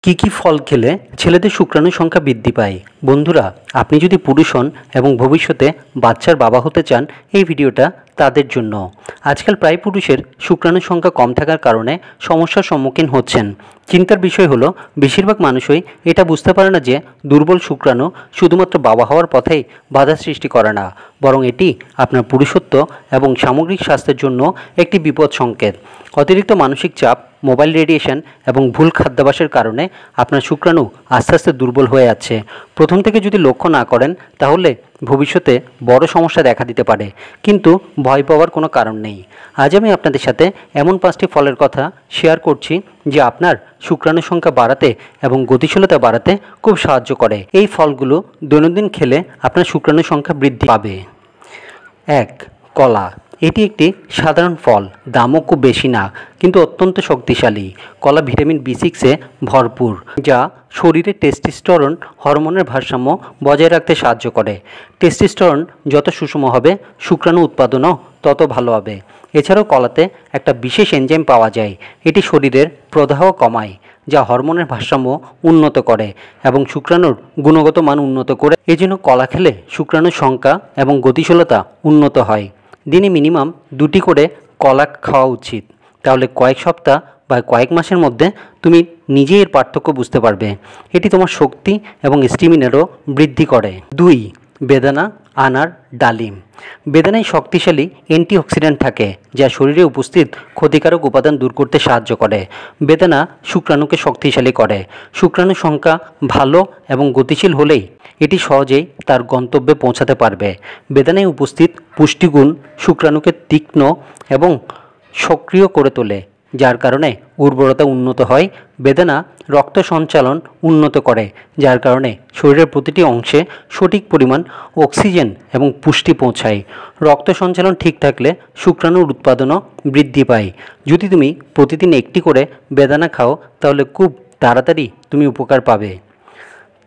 কি ফল খেলে ছেলেদের শুক্রাণুর সংখ্যা বৃদ্ধি পায়? বন্ধুরা, আপনি যদি পুরুষ হন এবং ভবিষ্যতে বাচ্চার বাবা হতে চান, এই ভিডিওটা তাদের জন্য। আজকাল প্রায় পুরুষের শুক্রাণুর সংখ্যা কম থাকার কারণে সমস্যার সম্মুখীন হচ্ছেন। চিন্তার বিষয় হলো, বেশিরভাগ মানুষই এটা বুঝতে পারে না যে দুর্বল শুক্রাণু শুধুমাত্র বাবা হওয়ার পথেই বাধা সৃষ্টি করে না, বরং এটি আপনার পুরুষত্ব এবং সামগ্রিক স্বাস্থ্যের জন্য একটি বিপদ সংকেত। অতিরিক্ত মানসিক চাপ, মোবাইল রেডিয়েশন এবং ভুল খাদ্যাভ্যাসের কারণে আপনার শুক্রাণু আস্তে আস্তে দুর্বল হয়ে যাচ্ছে। প্রথম থেকে যদি লক্ষ্য না করেন, তাহলে ভবিষ্যতে বড় সমস্যা দেখা দিতে পারে, কিন্তু ভয় পাওয়ার কোনো কারণ নেই। আজ আমি আপনাদের সাথে এমন 5টি ফলের কথা শেয়ার করছি যে আপনার শুক্রাণুর সংখ্যা বাড়াতে এবং গতিশীলতা বাড়াতে খুব সাহায্য করে। এই ফলগুলো দৈনন্দিন খেলে আপনার শুক্রাণুর সংখ্যা বৃদ্ধি পাবে। 1. কলা। এটি একটি সাধারণ ফল, দামও খুব বেশি না, কিন্তু অত্যন্ত শক্তিশালী। কলা ভিটামিন B6-এ ভরপুর, যা শরীরে টেস্টোস্টেরন হরমোনের ভারসাম্য বজায় রাখতে সাহায্য করে। টেস্টোস্টেরন যত সুষম হবে, শুক্রাণু উৎপাদনও তত ভালো হবে। এছাড়াও কলাতে একটা বিশেষ এনজাইম পাওয়া যায়, এটি শরীরের প্রদাহ কমায়, যা হরমোনের ভারসাম্য উন্নত করে এবং শুক্রাণুর গুণগত মান উন্নত করে। এজন্য কলা খেলে শুক্রাণুর সংখ্যা এবং গতিশীলতা উন্নত হয়। দিনে মিনিমাম 2টি করে কলা খাওয়া উচিত, তাহলে কয়েক সপ্তাহ বা কয়েক মাসের মধ্যে তুমি নিজেই এর পার্থক্য বুঝতে পারবে। এটি তোমার শক্তি এবং স্ট্যামিনারও বৃদ্ধি করে। 2. বেদানা, আনার, ডালিম। বেদানায় শক্তিশালী অ্যান্টিঅক্সিডেন্ট থাকে, যা শরীরে উপস্থিত ক্ষতিকারক উপাদান দূর করতে সাহায্য করে। বেদানা শুক্রাণুকে শক্তিশালী করে। শুক্রাণুর সংখ্যা ভালো এবং গতিশীল হলেই এটি সহজেই তার গন্তব্যে পৌঁছাতে পারবে। বেদানায় উপস্থিত পুষ্টিগুণ শুক্রাণুকে তীক্ষ্ণ এবং সক্রিয় করে তোলে, যার কারণে উর্বরতা উন্নত হয়। বেদানা রক্ত সঞ্চালন উন্নত করে, যার কারণে শরীরের প্রতিটি অংশে সঠিক পরিমাণ অক্সিজেন এবং পুষ্টি পৌঁছায়। রক্ত সঞ্চালন ঠিক থাকলে শুক্রাণুর উৎপাদনও বৃদ্ধি পায়। যদি তুমি প্রতিদিন একটি করে বেদানা খাও, তাহলে খুব তাড়াতাড়ি তুমি উপকার পাবে।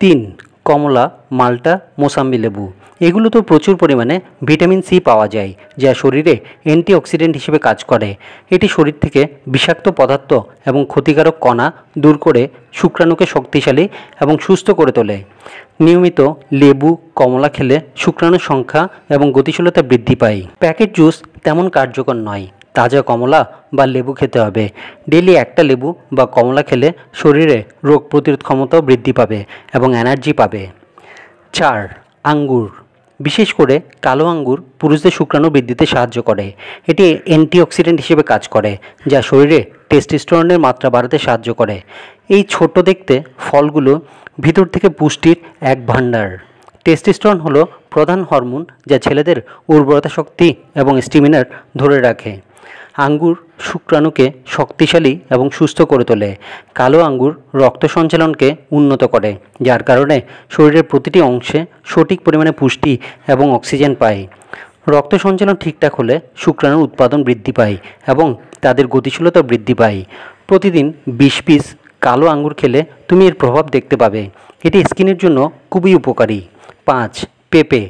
3. কমলা, মাল্টা, মোসাম্বি লেবু। এগুলো তো প্রচুর পরিমাণে ভিটামিন সি পাওয়া যায়, যা শরীরে অ্যান্টিঅক্সিডেন্ট হিসেবে কাজ করে। এটি শরীর থেকে বিষাক্ত পদার্থ এবং ক্ষতিকারক কণা দূর করে শুক্রাণুকে শক্তিশালী এবং সুস্থ করে তোলে। নিয়মিত লেবু, কমলা খেলে শুক্রাণুর সংখ্যা এবং গতিশীলতা বৃদ্ধি পায়। প্যাকেট জুস তেমন কার্যকর নয়, তাজা কমলা বা লেবু খেতে হবে। ডেইলি একটা লেবু বা কমলা খেলে শরীরে রোগ প্রতিরোধ ক্ষমতাও বৃদ্ধি পাবে এবং এনার্জি পাবে। 4. আঙ্গুর। বিশেষ করে কালো আঙ্গুর পুরুষদের শুক্রাণু বৃদ্ধিতে সাহায্য করে। এটি অ্যান্টিঅক্সিডেন্ট হিসেবে কাজ করে, যা শরীরে টেস্টোস্টেরনের মাত্রা বাড়াতে সাহায্য করে। এই ছোট দেখতে ফলগুলো ভিতর থেকে পুষ্টির এক ভাণ্ডার। টেস্টোস্টেরন হলো প্রধান হরমোন, যা ছেলেদের উর্বরতা শক্তি এবং স্ট্যামিনার ধরে রাখে। আঙ্গুর শুক্রাণুকে শক্তিশালী এবং সুস্থ করে তোলে। কালো আঙ্গুর রক্ত সঞ্চালনকে উন্নত করে, যার কারণে শরীরের প্রতিটি অংশে সঠিক পরিমাণে পুষ্টি এবং অক্সিজেন পায়। রক্ত সঞ্চালন ঠিকঠাক হলে শুক্রাণুর উৎপাদন বৃদ্ধি পায় এবং তাদের গতিশীলতা বৃদ্ধি পায়। প্রতিদিন 20 পিস কালো আঙ্গুর খেলে তুমি এর প্রভাব দেখতে পাবে। এটি স্কিনের জন্য খুবই উপকারী। 5. পেঁপে।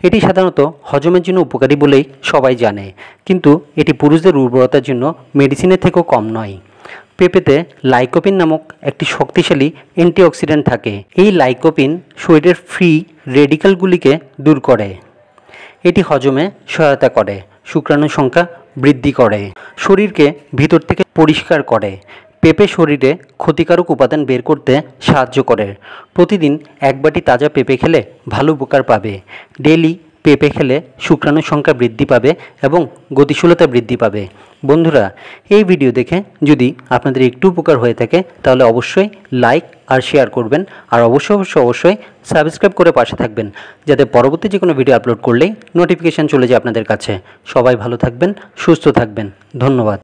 এটি সাধারণত হজমের জন্য উপকারী বলেই সবাই জানে, কিন্তু এটি পুরুষদের উর্বরতার জন্য মেডিসিনের থেকেও কম নয়। পেঁপেতে লাইকোপিন নামক একটি শক্তিশালী অ্যান্টিঅক্সিডেন্ট থাকে। এই লাইকোপিন শরীরের ফ্রি রেডিক্যালগুলিকে দূর করে। এটি হজমে সহায়তা করে, শুক্রাণুর সংখ্যা বৃদ্ধি করে, শরীরকে ভিতর থেকে পরিষ্কার করে। পেঁপে শরীরে ক্ষতিকারক উপাদান বের করতে সাহায্য করে। প্রতিদিন 1 বাটি তাজা পেঁপে খেলে ভালো উপকার পাবে। ডেইলি পেঁপে খেলে শুক্রাণুর সংখ্যা বৃদ্ধি পাবে এবং গতিশীলতা বৃদ্ধি পাবে। বন্ধুরা, এই ভিডিও দেখে যদি আপনাদের একটু উপকার হয়ে থাকে, তাহলে অবশ্যই লাইক আর শেয়ার করবেন, আর অবশ্যই সাবস্ক্রাইব করে পাশে থাকবেন, যাতে পরবর্তী যে কোনো ভিডিও আপলোড করলেই নোটিফিকেশান চলে যায় আপনাদের কাছে। সবাই ভালো থাকবেন, সুস্থ থাকবেন। ধন্যবাদ।